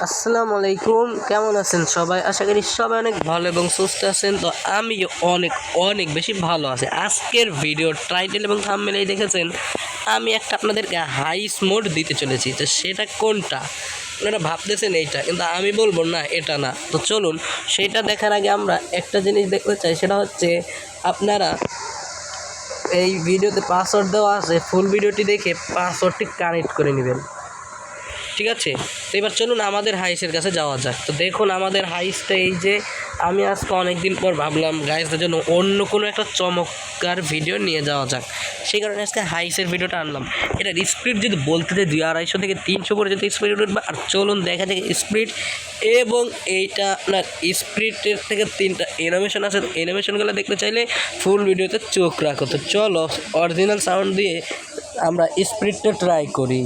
আসসালামু আলাইকুম, কেমন আছেন সবাই? আশা করি সবাই অনেক ভালো এবং সুস্থ আছেন। তো আমি অনেক অনেক বেশি ভালো আছি। আজকের ভিডিও টাইটেল এবং থাম্বনেইলেই দেখেছেন আমি একটা আপনাদেরকে হাইস মোড দিতে চলেছি। তো সেটা কোনটা আপনারা ভাবতেছেন এইটা, কিন্তু আমি বলবো না এটা না। তো চলুন সেইটা দেখার আগে আমরা একটা জিনিস দেখতে চাই, সেটা হচ্ছে আপনারা এই ভিডিওতে পাসওয়ার্ড দেওয়া আছে, ফুল ভিডিওটি দেখে পাসওয়ার্ডটি কানেক্ট করে নেবেন, ঠিক আছে? তো এবার চলুন আমাদের হাইসের কাছে যাওয়া যাক। তো দেখুন আমাদের হাইসটা এই যে, আমি আজকে অনেক দিন পর ভাবলাম গাইসদের জন্য অন্য কোনো একটা চমৎকার ভিডিও নিয়ে যাওয়া যাক, সেই কারণে আজকে হাইসের ভিডিওটা আনলাম। এটার স্পিড যদি বলতে যে 250 থেকে 300 পর্যন্ত স্পিড উঠবে। আর চলুন দেখা যাক স্পিড, এবং এইটা আপনার স্পিডের থেকে 3টা অ্যানিমেশন আছে। অ্যানিমেশনগুলো দেখতে চাইলে ফুল ভিডিওতে চোখ রাখো। তো চলো অরিজিনাল সাউন্ড দিয়ে আমরা স্পিডটা ট্রাই করি।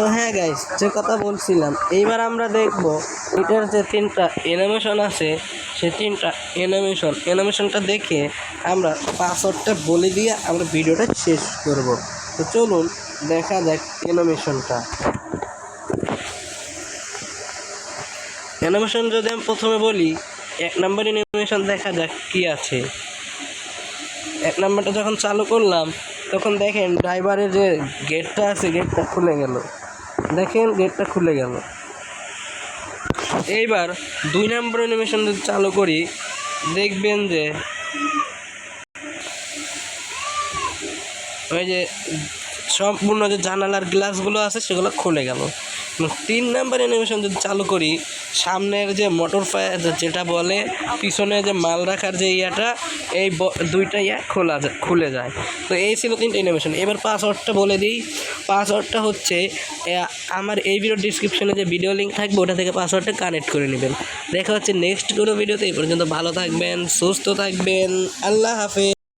তো হ্যাঁ গাইস, যে কথা বলছিলাম, এইবার আমরা দেখব এটার যে 3টা অ্যানিমেশন আছে, সেই 3টা অ্যানিমেশনটা দেখে আমরা পাসওয়ার্ডটা বলে দিয়ে আমরা ভিডিওটা শেষ করব। তো চলুন দেখা যাক অ্যানিমেশন যদি আমি প্রথমে বলি, 1 নম্বর অ্যানিমেশন দেখা যাক কি আছে। 1 নম্বরটা যখন চালু করলাম তখন দেখেন ড্রাইভারের যে গেটটা আছে, গেটটা খুলে গেল। দেখেন গেটটা খুলে গেল। এইবার 2 নম্বর অ্যানিমেশন যদি চালু করি, দেখবেন যে ওই যে সম্পূর্ণ যে জানালার গ্লাসগুলো আছে সেগুলো খুলে গেল। 3 নম্বর অ্যানিমেশন যদি চালু করি, সামনের যে মোটর ফায়ার যেটা বলে, পিছনে যে মাল রাখার যে ইয়াটা, এই 2টা ইয়া খুলে যায়। তো এই ছিল 3টা অ্যানিমেশন। এবার পাসওয়ার্ডটা বলে দিই। পাসওয়ার্ডটা হচ্ছে আমার এই ভিডিওর ডিসক্রিপশনে যে ভিডিও লিঙ্ক থাকবে ওটা থেকে পাসওয়ার্ডটা কানেক্ট করে নেবেন। দেখা হচ্ছে নেক্সট কোনো ভিডিওতে। এই পর্যন্ত ভালো থাকবেন, সুস্থ থাকবেন, আল্লাহ হাফেজ।